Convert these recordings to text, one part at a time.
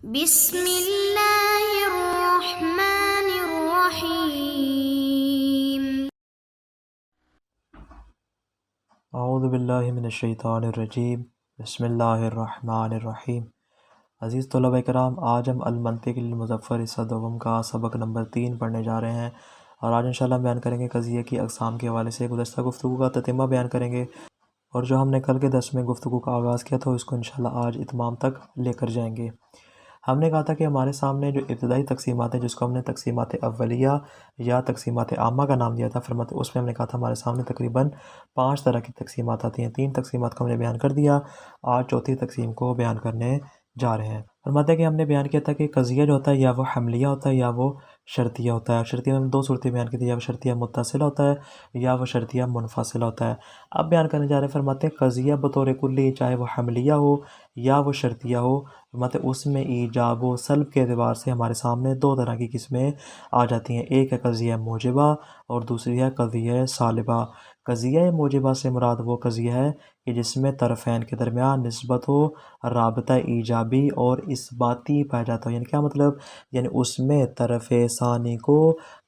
بسم اللہ الرحمن الرحیم۔ اعوذ باللہ من الشیطان الرجیم، بسم اللہ الرحمن الرحیم۔ عزیز طلبہ کرام، آج ہم المنطق المظفر حصہ دوم کا سبق نمبر 3 پڑھنے جا رہے ہیں، اور آج انشاءاللہ ہم بیان کریں گے قضیے کی اقسام کے حوالے سے گزشتہ گفتگو کا تتمہ بیان کریں گے، اور جو ہم نے کل کے درس میں گفتگو کا آغاز کیا تھا اس کو انشاءاللہ آج اتمام تک لے کر جائیں گے۔ ہم نے کہا تھا کہ ہمارے سامنے جو ابتدائی تقسیمات ہیں، جس کو ہم نے تقسیمات اولیہ یا تقسیمات عامہ کا نام دیا تھا، فرماتے اس میں ہم نے کہا تھا ہمارے سامنے تقریباً 5 طرح کی تقسیمات آتی ہیں۔ 3 تقسیمات کو ہم نے بیان کر دیا، آج چوتھی تقسیم کو بیان کرنے جا رہے ہیں۔ فرماتے ہیں کہ ہم نے بیان کیا تھا کہ قضیہ جو ہوتا ہے یا وہ حملیہ ہوتا ہے یا وہ شرطیہ ہوتا ہے، اور شرطیہ میں ہم 2 صورتیں بیان کی تھی، یا وہ شرطیہ متصل ہوتا ہے یا وہ شرطیہ منفصل ہوتا ہے۔ اب بیان کرنے جا رہے ہیں، فرماتے ہیں قضیہ بطور کلی چاہے وہ حملیہ ہو یا وہ شرطیہ ہو، فرماتے اس میں ایجاب و سلب کے اعتبار سے ہمارے سامنے 2 طرح کی قسمیں آ جاتی ہیں۔ ایک ہے قضیہ موجبہ اور دوسری ہے قضیہ سالبہ۔ قضیہ موجبہ سے مراد وہ قضیہ ہے کہ جس میں طرفین کے درمیان نسبت ہو، رابطہ ایجابی اور اثباتی پایا جاتا ہو۔ یعنی کیا مطلب؟ یعنی اس میں طرف ثانی کو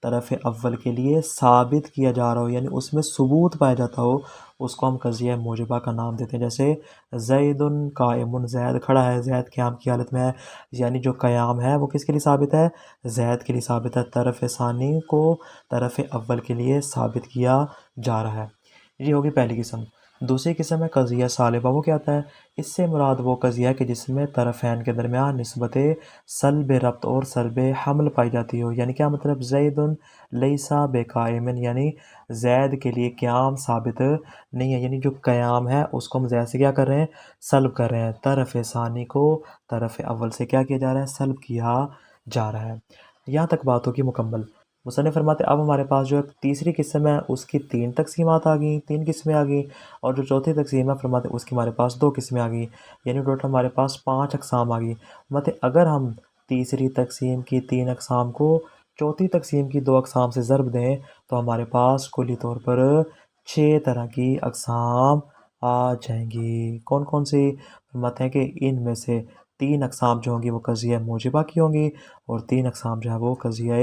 طرف اول کے لیے ثابت کیا جا رہا ہو، یعنی اس میں ثبوت پایا جاتا ہو، اس کو ہم قضیہ موجبہ کا نام دیتے ہیں۔ جیسے زید قائم، زید کھڑا ہے، زید قیام کی حالت میں ہے، یعنی جو قیام ہے وہ کس کے لیے ثابت ہے؟ زید کے لیے ثابت ہے، طرف ثانی کو طرف اول کے لیے ثابت کیا جا رہا ہے۔ یہ ہوگی پہلی قسم۔ دوسری قسم ہے قضیہ سالبہ۔ وہ کیا ہوتا ہے؟ اس سے مراد وہ قضیہ ہے کہ جس میں طرفین کے درمیان نسبت سلب ربط اور سلب حمل پائی جاتی ہو۔ یعنی کیا مطلب؟ زید لیسا بے قائم، یعنی زید کے لیے قیام ثابت نہیں ہے، یعنی جو قیام ہے اس کو ہم زید سے کیا کر رہے ہیں؟ سلب کر رہے ہیں۔ طرف ثانی کو طرف اول سے کیا کیا جا رہا ہے؟ سلب کیا جا رہا ہے۔ یہاں تک بات ہوگی مکمل۔ مصنف فرماتے اب ہمارے پاس جو تیسری قسم ہے اس کی 3 تقسیمات آ گئیں، 3 قسمیں آ گئیں، اور جو چوتھی تقسیم ہے فرماتے اس کی ہمارے پاس 2 قسمیں آ گئیں، یعنی ٹوٹل ہمارے پاس 5 اقسام آ گئی۔ فرماتے اگر ہم تیسری تقسیم کی 3 اقسام کو چوتھی تقسیم کی 2 اقسام سے ضرب دیں تو ہمارے پاس کلی طور پر 6 طرح کی اقسام آ جائیں گی۔ کون کون سی؟ فرماتے ہیں کہ ان میں سے 3 اقسام جو ہوں گی وہ قضیہ موجبہ کی ہوں گی، اور 3 اقسام جو ہے وہ قضیہ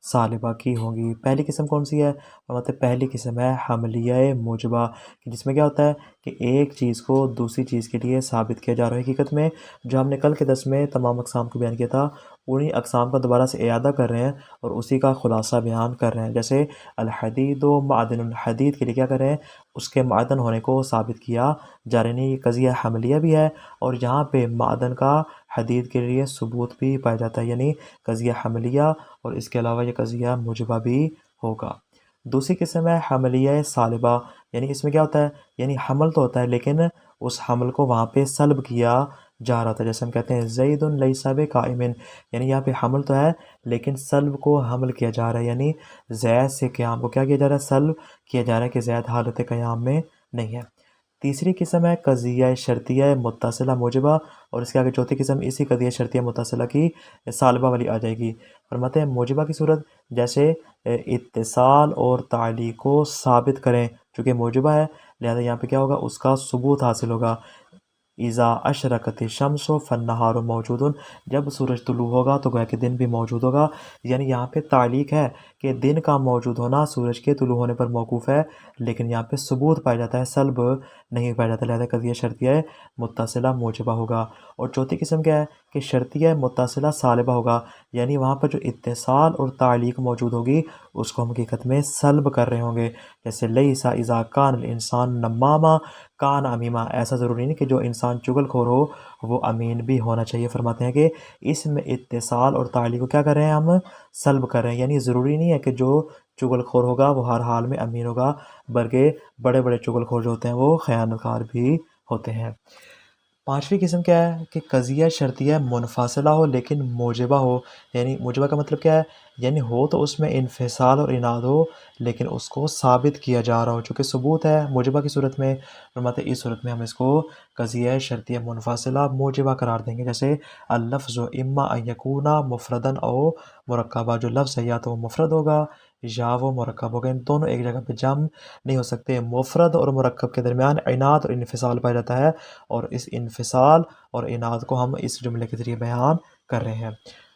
سالبہ کی ہوں گی۔ پہلی قسم کون سی ہے؟ فرماتے ہیں پہلی قسم ہے حملیہ موجبہ، جس میں کیا ہوتا ہے کہ ایک چیز کو دوسری چیز کے لیے ثابت کیا جا رہا ہے۔ حقیقت میں جو ہم نے کل کے درس میں تمام اقسام کو بیان کیا تھا، انہی اقسام کا دوبارہ سے اعادہ کر رہے ہیں اور اسی کا خلاصہ بیان کر رہے ہیں۔ جیسے الحدید و معدن، الحدید کے لیے کیا کر رہے ہیں؟ اس کے معدن ہونے کو ثابت کیا جا رہا ہے، یہ قضیہ حملیہ بھی ہے، اور یہاں پہ معدن کا حدید کے لیے ثبوت بھی پایا جاتا ہے، یعنی قضیہ حملیہ، اور اس کے علاوہ یہ قضیہ موجبہ بھی ہوگا۔ دوسری قسم ہے حملیہ سالبہ، یعنی اس میں کیا ہوتا ہے؟ یعنی حمل تو ہوتا ہے لیکن اس حمل کو وہاں پہ سلب کیا جا رہا تھا۔ جیسے ہم کہتے ہیں زید لیس بقائم، یعنی یہاں پہ حمل تو ہے لیکن سلب کو حمل کیا جا رہا ہے، یعنی زید سے قیام کو کیا کیا جا رہا ہے؟ سلب کیا جا رہا ہے، کہ زید حالت قیام میں نہیں ہے۔ تیسری قسم ہے قضیہ شرطیہ متصلہ موجبہ، اور اس کے آگے چوتھی قسم اسی قضیہ شرطیہ متصلہ کی سالبہ والی آ جائے گی۔ فرماتے ہیں موجبہ کی صورت جیسے اتصال اور تعلیق کو ثابت کریں، چونکہ موجبہ ہے لہذا یہاں پہ کیا ہوگا؟ اس کا ثبوت حاصل ہوگا۔ اذا اشرقت الشمس فالنہار موجود، جب سورج طلوع ہوگا تو گویا کہ دن بھی موجود ہوگا، یعنی یہاں پہ تعلیق ہے کہ دن کا موجود ہونا سورج کے طلوع ہونے پر موقوف ہے، لیکن یہاں پہ ثبوت پایا جاتا ہے، سلب نہیں پایا جاتا، لہذا قضیہ شرطیہ متصلہ موجبہ ہوگا۔ اور چوتھی قسم کیا ہے؟ کہ شرطیہ متصلہ سالبہ ہوگا، یعنی وہاں پر جو اتصال اور تعلیق موجود ہوگی اس کو ہم حقیقت میں سلب کر رہے ہوں گے۔ جیسے لیسا اذا کان الانسان نماما کان امیما، ایسا ضروری نہیں کہ جو انسان چغل خور ہو وہ امین بھی ہونا چاہیے۔ فرماتے ہیں کہ اس میں اتصال اور تعلیق کو کیا کر رہے ہیں؟ ہم سلب کر رہے ہیں، یعنی ضروری نہیں ہے کہ جو چغل خور ہوگا وہ ہر حال میں امین ہوگا، بلکہ بڑے بڑے چغل خور جو ہوتے ہیں وہ خیانت کار بھی ہوتے ہیں۔ پانچویں قسم کیا ہے؟ کہ قضیہ شرطیہ منفصلہ ہو لیکن موجبہ ہو، یعنی موجبہ کا مطلب کیا ہے؟ یعنی ہو تو اس میں انفصال اور اناد ہو لیکن اس کو ثابت کیا جا رہا ہو، چونکہ ثبوت ہے موجبہ کی صورت میں۔ فرماتے اس صورت میں ہم اس کو قضیہ شرطیہ منفصلہ موجبہ قرار دیں گے۔ جیسے اللفظ اما ان یکون مفردا او مرکبہ، جو لفظ ہے یا تو مفرد ہوگا یا وہ مرکب ہوگا، ان دونوں ایک جگہ پہ جمع نہیں ہو سکتے۔ مفرد اور مرکب کے درمیان عناد اور انفصال پایا جاتا ہے، اور اس انفصال اور عناد کو ہم اس جملے کے ذریعے بیان کر رہے ہیں۔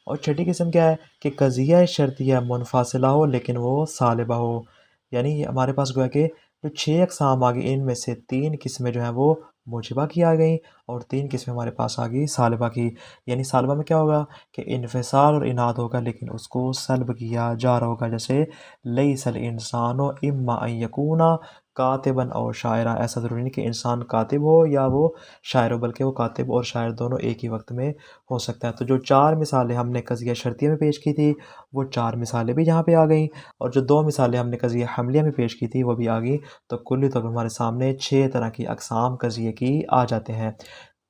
اور چھٹی قسم کیا ہے کہ قضیہ شرطیہ منفصلہ ہو لیکن وہ سالبہ ہو، یعنی ہمارے پاس گویا کہ جو 6 اقسام آ گئی، ان میں سے 3 قسمیں جو ہیں وہ موجبہ کی آ گئیں اور 3 قسمیں ہمارے پاس آ گئی سالبہ کی۔ یعنی سالبہ میں کیا ہوگا کہ انفصال اور عناد ہوگا لیکن اس کو سلب کیا جا رہا ہوگا، جیسے لیس الانسان اما ان یکون کاتبا او شاعرا، ایسا ضروری نہیں کہ انسان کاتب ہو یا وہ شاعر ہو، بلکہ وہ کاتب اور شاعر دونوں ایک ہی وقت میں ہو سکتا ہے۔ تو جو 4 مثالیں ہم نے قضیہ شرطیہ میں پیش کی تھی وہ 4 مثالیں بھی یہاں پہ آ گئیں، اور جو 2 مثالیں ہم نے قضیہ حملیہ میں پیش کی تھی وہ بھی آ گئی۔ تو کلی طور پر ہمارے سامنے 6 طرح کی اقسام قضیے کی آ جاتے ہیں۔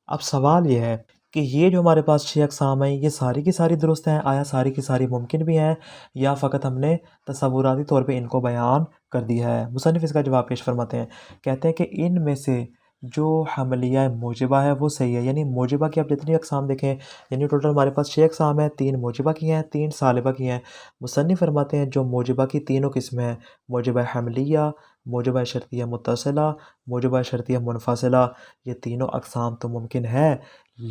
اب سوال یہ ہے کہ یہ جو ہمارے پاس 6 اقسام ہیں یہ ساری کی ساری درست ہیں؟ آیا ساری کی ساری ممکن بھی ہیں، یا فقط ہم نے تصوراتی طور پہ ان کو بیان کر دیا ہے؟ مصنف اس کا جواب پیش فرماتے ہیں، کہتے ہیں کہ ان میں سے جو حملیہ موجبہ ہے وہ صحیح ہے۔ یعنی موجبہ کی آپ جتنی اقسام دیکھیں، یعنی ٹوٹل ہمارے پاس 6 اقسام ہیں، 3 موجبہ کی ہیں، 3 سالبہ کی ہیں۔ مصنف فرماتے ہیں جو موجبہ کی تینوں قسمیں ہیں، موجبہ حملیہ، موجبہ شرطیہ متصلہ، موجبہ شرطیہ منفصلہ، یہ تینوں اقسام تو ممکن ہے،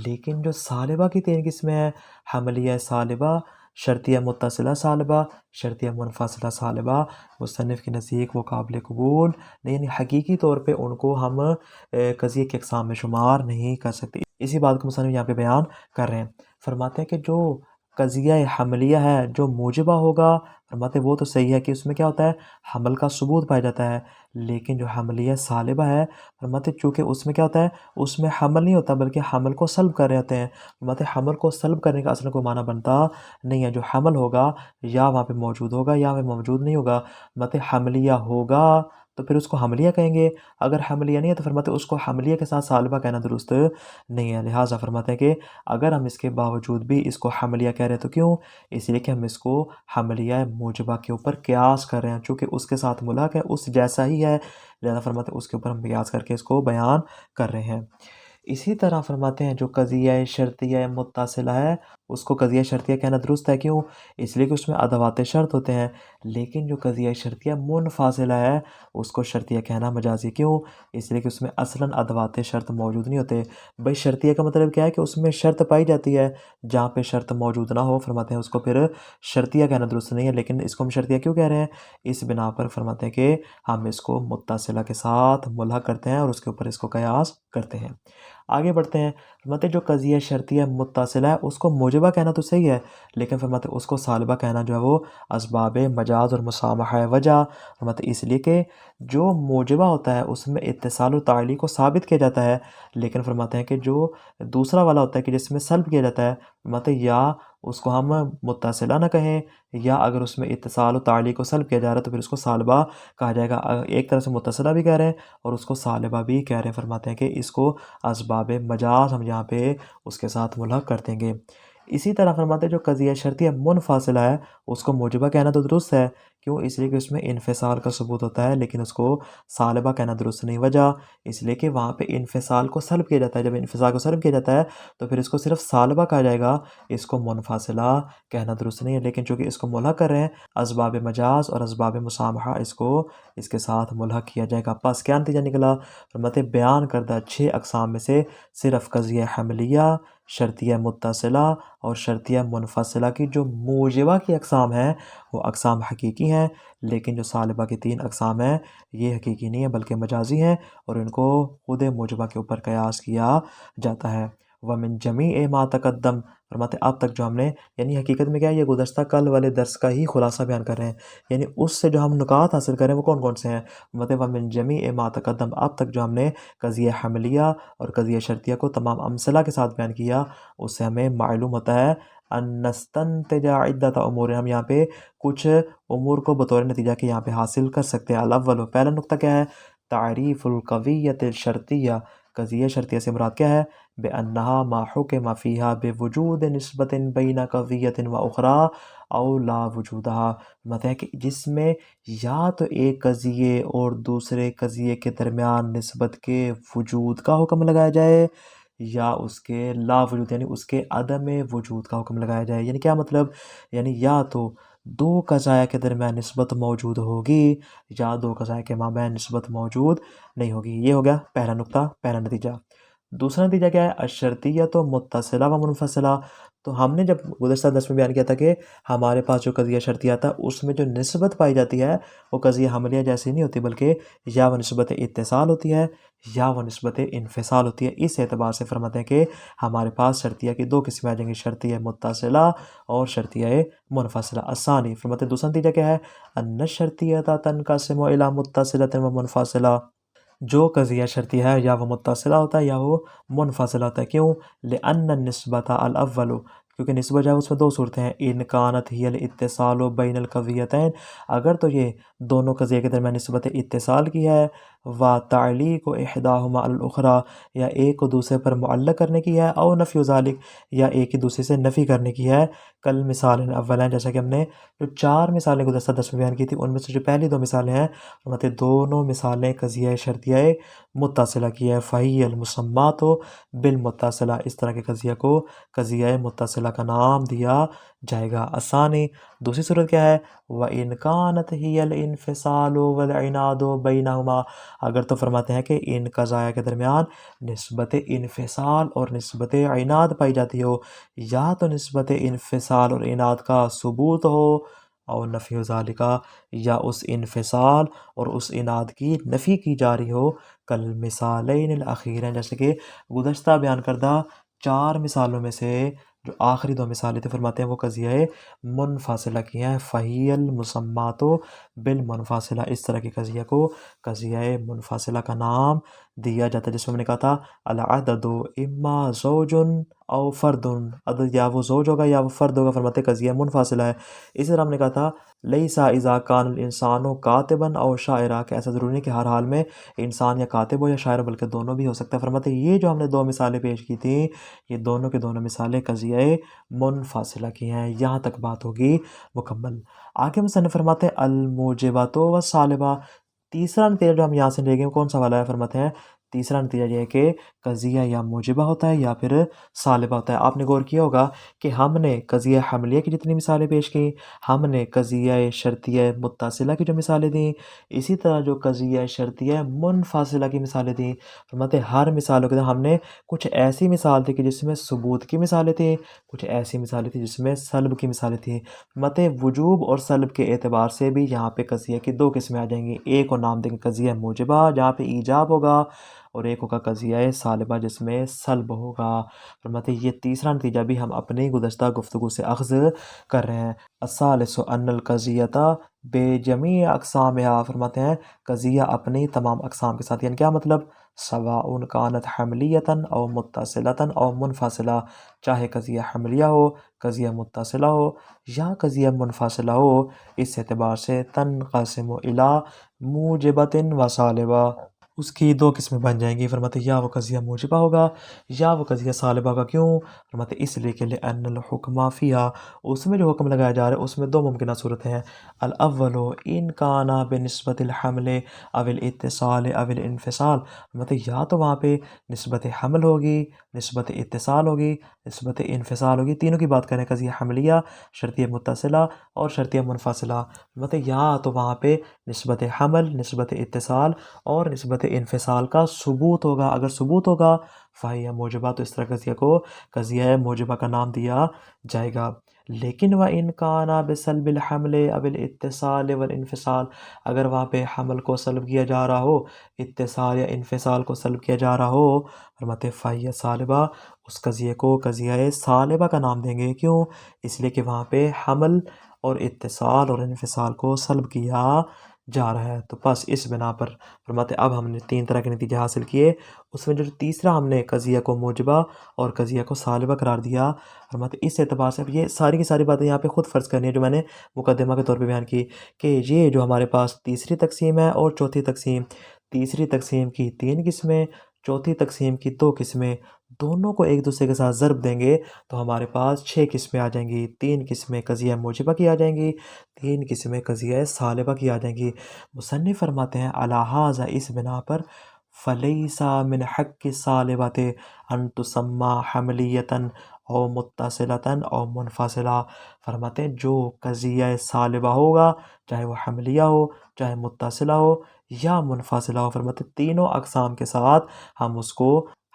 لیکن جو سالبہ کی 3 قسمیں ہیں، حملیہ سالبہ، شرطیہ متصلہ سالبہ، شرطیہ منفصلہ سالبہ، مصنف کے نزدیک وہ قابل قبول نہیں، یعنی حقیقی طور پہ ان کو ہم قضیے کے اقسام میں شمار نہیں کر سکتے۔ اسی بات کو مصنف یہاں پہ بیان کر رہے ہیں، فرماتے ہیں کہ جو قضیہ حملیہ ہے جو موجبہ ہوگا، فرماتے ہیں وہ تو صحیح ہے کہ اس میں کیا ہوتا ہے، حمل کا ثبوت پایا جاتا ہے، لیکن جو حملیہ سالبہ ہے، فرماتے ہیں چونکہ اس میں کیا ہوتا ہے، اس میں حمل نہیں ہوتا بلکہ حمل کو سلب کر رہے ہوتے ہیں۔ فرماتے ہیں حمل کو سلب کرنے کا اصل کوئی معنی بنتا نہیں ہے، جو حمل ہوگا یا وہاں پہ موجود ہوگا یا وہاں پہ موجود نہیں ہوگا۔ فرماتے ہیں حملیہ ہوگا تو پھر اس کو حملیہ کہیں گے، اگر حملیہ نہیں ہے تو فرماتے ہیں اس کو حملیہ کے ساتھ سالبہ کہنا درست نہیں ہے۔ لہٰذا فرماتے ہیں کہ اگر ہم اس کے باوجود بھی اس کو حملیہ کہہ رہے ہیں تو کیوں؟ اس لیے کہ ہم اس کو حملیہ موجبہ کے اوپر قیاس کر رہے ہیں، چونکہ اس کے ساتھ ملحق ہے، اس جیسا ہی ہے، لہٰذا فرماتے ہیں اس کے اوپر ہم قیاس کر کے اس کو بیان کر رہے ہیں۔ اسی طرح فرماتے ہیں جو قضیہ شرطیہ متصلہ ہے اس کو قضیہ شرطیہ کہنا درست ہے، کیوں؟ اس لیے کہ اس میں ادوات شرط ہوتے ہیں، لیکن جو قضیہ شرطیہ منفصلہ ہے اس کو شرطیہ کہنا مجازی، کیوں؟ اس لیے کہ اس میں اصلاً ادوات شرط موجود نہیں ہوتے۔ بھائی شرطیہ کا مطلب کیا ہے کہ اس میں شرط پائی جاتی ہے، جہاں پہ شرط موجود نہ ہو فرماتے ہیں اس کو پھر شرطیہ کہنا درست نہیں ہے، لیکن اس کو ہم شرطیہ کیوں کہہ رہے ہیں؟ اس بنا پر فرماتے ہیں کہ ہم اس کو متصلہ کے ساتھ ملحق کرتے ہیں اور اس کے اوپر اس کو قیاس کرتے ہیں۔ آگے بڑھتے ہیں، فرماتے ہیں جو قضیہ شرطیہ متصلہ ہے اس کو موجبہ کہنا تو صحیح ہے، لیکن فرماتے ہیں اس کو سالبہ کہنا جو ہے وہ اسباب مجاز اور مسامحہ وجہ، فرماتے ہیں اس لیے کہ جو موجبہ ہوتا ہے اس میں اتصال و تعلیق کو ثابت کیا جاتا ہے، لیکن فرماتے ہیں کہ جو دوسرا والا ہوتا ہے کہ جس میں سلب کیا جاتا ہے، فرماتے ہیں یا اس کو ہم متصلہ نہ کہیں، یا اگر اس میں اتصال و تعلیق کو سلب کیا جا رہا ہے تو پھر اس کو سالبہ کہا جائے گا۔ ایک طرح سے متصلہ بھی کہہ رہے ہیں اور اس کو سالبہ بھی کہہ رہے ہیں، فرماتے ہیں کہ اس کو اسباب مجاز ہم یہاں پہ اس کے ساتھ ملحق کر دیں گے۔ اسی طرح فرماتے ہیں جو قضیہ شرطیہ منفصلہ ہے اس کو موجبہ کہنا تو درست ہے، کیوں؟ اس لیے کہ اس میں انفصال کا ثبوت ہوتا ہے، لیکن اس کو سالبہ کہنا درست نہیں، وجہ اس لیے کہ وہاں پہ انفصال کو سلب کیا جاتا ہے، جب انفصال کو سلب کیا جاتا ہے تو پھر اس کو صرف سالبہ کہا جائے گا، اس کو منفصلہ کہنا درست نہیں ہے، لیکن چونکہ اس کو ملحق کر رہے ہیں اسباب مجاز اور اسباب مسامحہ اس کو اس کے ساتھ ملحق کیا جائے گا۔ پس کیا نتیجہ نکلا؟ فرماتے بیان کردہ 6 اقسام میں سے صرف قضیہ حملیہ، شرطیہ متصلہ اور شرطیہ منفصلہ کی جو موجبہ کی اقسام ہیں وہ اقسام حقیقی ہیں، لیکن جو سالبہ کی 3 اقسام ہیں یہ حقیقی نہیں ہیں بلکہ مجازی ہیں، اور ان کو خود موجبہ کے اوپر قیاس کیا جاتا ہے۔ وَمِن جَمِيعِ مَا تَقَدَّم، فرماتے اب تک جو ہم نے، یعنی حقیقت میں کیا ہے، یہ گزشتہ کل والے درس کا ہی خلاصہ بیان کر رہے ہیں، یعنی اس سے جو ہم نکات حاصل کر رہے ہیں وہ کون کون سے ہیں؟ فرماتے وَمِن جَمِيعِ مَا تَقَدَّم، اب تک جو ہم نے قضیہ حملیہ اور قضیہ شرطیہ کو تمام امثلہ کے ساتھ بیان کیا، اس سے ہمیں معلوم ہوتا ہے ان نستنتج عدۃ امور، ہم یہاں پہ کچھ امور کو بطور نتیجہ کے یہاں پہ حاصل کر سکتے ہیں۔ الاول، پہلا نقطہ کیا ہے؟ تعریف القویۃ الشرطیہ، قضیہ شرطیہ سے مراد کیا ہے؟ بأنہا ما حکم فیہا بوجود نسبت بین قویۃ و اخری او لا وجودہا، مطلب ہے کہ جس میں یا تو ایک قضیے اور دوسرے قضیے کے درمیان نسبت کے وجود کا حکم لگایا جائے، یا اس کے لا وجود یعنی اس کے عدم وجود کا حکم لگایا جائے۔ یعنی کیا مطلب؟ یعنی یا تو دو قضایا کے درمیان نسبت موجود ہوگی یا دو قضایا کے مابین نسبت موجود نہیں ہوگی۔ یہ ہو گیا پہلا نقطہ، پہلا نتیجہ۔ دوسرا نتیجہ کیا ہے؟ الشرطیۃ متصلہ و منفصلہ۔ تو ہم نے جب گزشتہ درس میں بیان کیا تھا کہ ہمارے پاس جو قضیہ شرطیہ تھا اس میں جو نسبت پائی جاتی ہے وہ قضیہ حملیہ جیسی نہیں ہوتی، بلکہ یا وہ نسبت اتصال ہوتی ہے یا وہ نسبت انفصال ہوتی ہے۔ اس اعتبار سے فرماتے ہیں کہ ہمارے پاس شرطیہ کی دو قسمیں آ جائیں گی، شرطیہ متصلہ اور شرطیہ منفصلہ۔ الثانی، فرماتے ہیں دوسرا نتیجہ کیا ہے؟ ان الشرطیۃ تنقسم الی متصلۃ و منفصلہ۔ جو قضیہ شرطیہ ہے یا وہ متصلہ ہوتا ہے یا وہ منفصلہ ہوتا ہے۔ کیوں؟ لأن النسبۃ الاول، کیونکہ نسبت جو ہے اس میں دو صورتیں ہیں، ان کانت ہی الاتصال بین القضیتین، اگر تو یہ دونوں قضیہ کے درمیان نسبت اتصال کی ہے، و تعلیق احداہما علی الاخری، یا ایک کو دوسرے پر معلق کرنے کی ہے، او نفی ذالک، یا ایک ہی دوسرے سے نفی کرنے کی ہے، کل مثال اولین، جیسا کہ ہم نے جو چار مثالیں گزشتہ درس میں بیان کی تھی ان میں سے جو پہلی دو مثالیں ہیں مطلب دونوں مثالیں قضیہ شرطیہ متصلہ کی ہے، فہی المسمات بالمتصلہ، اس طرح کے قضیہ کو قضیہ متصلہ کا نام دیا جائے گا۔ الثانی، دوسری صورت کیا ہے؟ وَإِنْ كَانَتْ هِيَ الْإِنْفِصَالُ وَالْعِنَادُ بَيْنَهُمَا، اگر تو فرماتے ہیں کہ ان قضایا کے درمیان نسبت انفصال اور نسبت عناد پائی جاتی ہو، یا تو نسبت انفصال اور عناد کا ثبوت ہو، اور نفی ذالکا، یا اس انفصال اور اس عناد کی نفی کی جا رہی ہو، کل مثالین الاخیرین، جیسے کہ گزشتہ بیان کردہ چار مثالوں میں سے جو آخری دو مثالیں تھے فرماتے ہیں وہ قضیہ منفصلہ کی ہیں، فہی المسمات بالمنفصلہ، اس طرح کی قضیہ کو قضیہ منفصلہ کا نام دیا جاتا ہے، جس میں ہم نے کہا تھا العدد اما زوج او فرد، عدد یا وہ زوج ہوگا یا وہ فرد ہوگا، فرماتے قضیہ منفصلہ ہے۔ اسی طرح ہم نے کہا تھا لیسا اذا کان الانسان کاتبا او شاعرا، کہ ایسا ضروری نہیں کہ ہر حال میں انسان یا کاتب ہو یا شاعر، بلکہ دونوں بھی ہو سکتا ہے۔ فرماتے یہ جو ہم نے دو مثالیں پیش کی تھیں یہ دونوں کے دونوں مثالیں قضیہ منفصلہ کی ہیں، یہاں تک بات ہوگی مکمل۔ آگے مصنف فرماتے ہیں الموجبات والسالبہ، تیسرا نتیجہ جو ہم یہاں سے لے گئے کون سا والا ہے؟ فرماتے ہیں تیسرا نتیجہ یہ ہے کہ قضیہ یا موجبہ ہوتا ہے یا پھر سالبہ ہوتا ہے۔ آپ نے غور کیا ہوگا کہ ہم نے قضیہ حملیہ کی جتنی مثالیں پیش کی، ہم نے قضیہ شرطیہ متصلہ کی جو مثالیں دیں، اسی طرح جو قضیہ شرطیہ منفصلہ کی مثالیں دیں، فرماتے ہر مثالوں کے ہم نے کچھ ایسی مثال تھی کہ جس میں ثبوت کی مثالیں تھیں، کچھ ایسی مثالیں تھیں جس میں سلب کی مثالیں تھیں۔ فرماتے وجوب اور سلب کے اعتبار سے بھی یہاں پہ قضیہ کی دو قسمیں آ جائیں گی، ایک کو نام دیں گے قضیہ موجبہ جہاں پہ ایجاب ہوگا، اور ایک ہوگا قضیہ سالبہ جس میں سلب ہوگا۔ فرماتے یہ تیسرا نتیجہ بھی ہم اپنی گزشتہ گفتگو سے اخذ کر رہے ہیں۔ الثالث ان القضیۃ بجمیع اقسامها، فرماتے ہیں قضیہ اپنی تمام اقسام کے ساتھ، یعنی کیا مطلب؟ سواء کانت حملیۃ او متصلۃ او منفصلہ، چاہے قضیہ حملیہ ہو، قضیہ متصلہ ہو یا قضیہ منفصلہ ہو، اس اعتبار سے تنقسم الی موجبۃ و سالبہ، اس کی دو قسمیں بن جائیں گی۔ فرماتے یا وہ قضیہ موجبہ ہوگا یا وہ قضیہ سالبہ ہوگا۔ کیوں؟ فرماتے اس لیے کہ لأن الحکم فیہا، اس میں جو حکم لگایا جا رہا ہے اس میں دو ممکنہ صورتیں ہیں، الاول ان کانا بنسبت الحمل او الاتصال او الانفصال، فرماتے یا تو وہاں پہ نسبت حمل ہوگی، نسبت اتصال ہوگی، نسبت انفصال ہوگی، تینوں کی بات کریں، قضیہ حملیہ، شرطیہ متصلہ اور شرطیہ منفصلہ، فرماتے یا تو وہاں پہ نسبت حمل، نسبت اتصال اور نسبت انفصال کا ثبوت ہوگا، اگر ثبوت ہوگا فہی موجبہ، تو اس طرح قضیہ کو قضیہ موجبہ کا نام دیا جائے گا۔ لیکن وَإِنْ كَانَ بِسَلْبِ الْحَمْلِ أَوِ الْاِتِّصَالِ وَالْانْفِصَالِ، اگر وہاں پہ حمل کو سلب کیا جا رہا ہو، اتصال یا انفصال کو سلب کیا جا رہا ہو، فرماتے فہی سالبہ، اس قضیہ کو قضیہ سالبہ کا نام دیں گے۔ کیوں؟ اس لیے کہ وہاں پہ حمل اور اتصال اور انفصال کو سلب کیا جا رہا ہے۔ تو بس اس بنا پر فرماتے اب ہم نے تین طرح کے نتیجے حاصل کیے، اس میں جو تیسرا ہم نے قضیہ کو موجبہ اور قضیہ کو سالبہ قرار دیا، فرماتے اس اعتبار سے اب یہ ساری کی ساری باتیں یہاں پہ خود فرض کرنی ہے جو میں نے مقدمہ کے طور پہ بیان کی، کہ یہ جو ہمارے پاس تیسری تقسیم ہے اور چوتھی تقسیم، تیسری تقسیم کی تین قسمیں، چوتھی تقسیم کی دو قسمیں، دونوں کو ایک دوسرے کے ساتھ ضرب دیں گے تو ہمارے پاس 6 قسمیں آ جائیں گی، 3 قسمیں قضیہ موجبہ کی آ جائیں گی، 3 قسمیں قضیہ سالبہ کی آ جائیں گی۔ مصنف فرماتے ہیں علی ھذا، اس بنا پر فلیس من حق السالبۃ ان تسمى حملیۃ، او متصلتاً او منفصلہ، فرماتے ہیں جو قضیہ سالبہ ہوگا چاہے وہ حملیہ ہو، چاہے متصلہ ہو یا منفصلہ ہو، فرماتے ہیں تینوں اقسام کے ساتھ ہم اس کو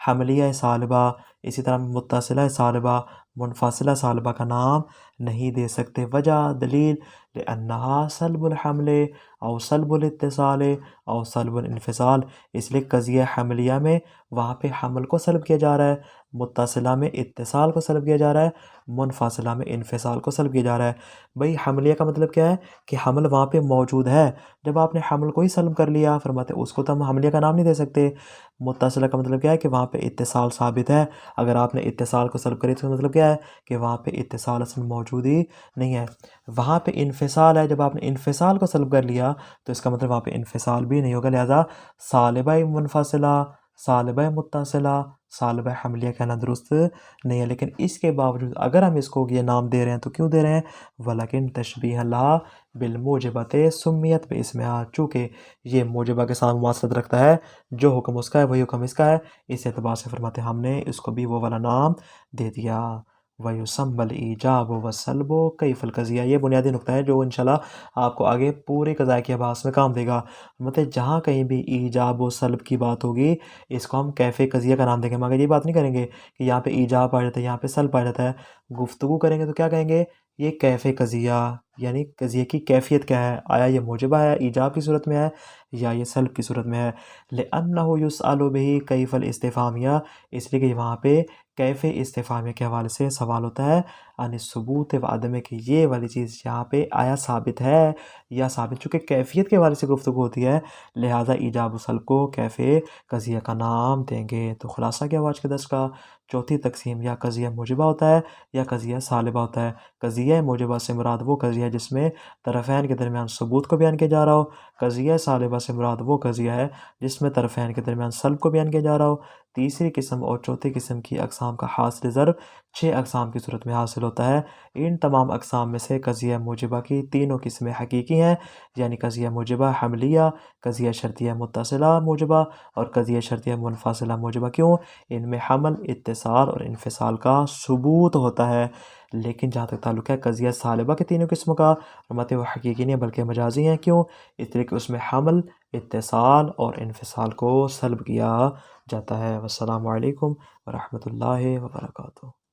حملیہ سالبہ، اسی طرح متصلہ سالبہ، منفصلہ سالبہ کا نام نہیں دے سکتے۔ وجہ دلیل لأنہا سلب الحمل او سلب الاتصال او سلب الانفصال، اس لیے قضیہ حملیہ میں وہاں پہ حمل کو سلب کیا جا رہا ہے، متصلہ میں اتصال کو سلب کیا جا رہا ہے، منفصلہ میں انفصال کو سلب کیا جا رہا ہے۔ بھئی حملیہ کا مطلب کیا ہے کہ حمل وہاں پہ موجود ہے، جب آپ نے حمل کو ہی سلب کر لیا، فرماتے اس کو تو ہم حملیہ کا نام نہیں دے سکتے۔ متصلہ کا مطلب کیا ہے کہ وہاں پہ اتصال ثابت ہے، اگر آپ نے اتصال کو سلب کری تو اس کا مطلب کیا ہے کہ وہاں پہ اتصال اصل موجود ہی نہیں ہے۔ وہاں پہ انفصال ہے، جب آپ نے انفصال کو سلب کر لیا تو اس کا مطلب وہاں پہ انفصال بھی نہیں ہوگا، لہذا سالبہ منفصلہ، سالبہ متصلہ، سالبہ حملیہ کہنا درست نہیں ہے۔ لیکن اس کے باوجود اگر ہم اس کو یہ نام دے رہے ہیں تو کیوں دے رہے ہیں؟ ولیکن تشبیہ لہا بالموجبۃ سمیت باسمہا، چونکہ یہ موجبہ کے ساتھ مماثلت رکھتا ہے، جو حکم اس کا ہے وہی حکم اس کا ہے، اس اعتبار سے فرماتے ہیں ہم نے اس کو بھی وہ والا نام دے دیا۔ وَيُسَمَّى الْإِيجَابُ وَالسَّلْبُ كَيْفَ الْقَضِیَّہ، یہ بنیادی نقطہ ہے جو انشاءاللہ آپ کو آگے پورے قضاء کے ابحاث میں کام دے گا۔ مطلب جہاں کہیں بھی ایجاب و سلب کی بات ہوگی اس کو ہم کیف قضیہ کا نام دیں گے، مگر یہ بات نہیں کریں گے کہ یہاں پہ ایجاب آ جاتا ہے یہاں پہ سلب آ جاتا ہے۔ گفتگو کریں گے تو کیا کہیں گے؟ یہ کیف قضیہ، یعنی قضیہ کی کیفیت کیا ہے، آیا یہ موجبہ ہے، ایجاب کی صورت میں ہے یا یہ سلب کی صورت میں ہے۔ لِأَنَّهُ يُسْأَلُ بِهِ كَيْفَ الْإِسْتِفْهَامِيَّہ، اس لیے کہ وہاں پہ کیف استفہامیہ کے حوالے سے سوال ہوتا ہے، عن الثبوت و عدم، کہ یہ والی چیز یہاں پہ آیا ثابت ہے یا ثابت، چونکہ کیفیت کے حوالے سے گفتگو ہوتی ہے لہٰذا ایجاب و سلب کو کیف قضیہ کا نام دیں گے۔ تو خلاصہ کیا ہوا آج کے درس کا؟ چوتھی تقسیم، یا قضیہ موجبہ ہوتا ہے یا قضیہ سالبہ ہوتا ہے۔ قضیہ موجبہ سے مراد وہ قضیہ جس میں طرفین کے درمیان ثبوت کو بیان کیا جا رہا ہو، قضیہ سالبہ سے مراد وہ قضیہ ہے جس میں طرفین کے درمیان سلب کو بیان کیا جا رہا ہو۔ تیسری قسم اور چوتھی قسم کی اقسام کا حاصل ضرب 6 اقسام کی صورت میں حاصل ہوتا ہے۔ ان تمام اقسام میں سے قضیہ موجبہ کی تینوں قسمیں حقیقی ہیں، یعنی قضیہ موجبہ حملیہ، قضیہ شرطیہ متصلہ موجبہ اور قضیہ شرطیہ منفصلہ موجبہ۔ کیوں؟ ان میں حمل، اتصال اور انفصال کا ثبوت ہوتا ہے۔ لیکن جہاں تک تعلق ہے قضیہ سالبہ کے تینوں قسموں کا، فرماتے وہ حقیقی نہیں بلکہ مجازی ہیں۔ کیوں؟ اس لیے کہ اس میں حمل، اتصال اور انفصال کو سلب کیا جاتا ہے۔ والسلام علیکم ورحمۃ اللہ وبرکاتہ۔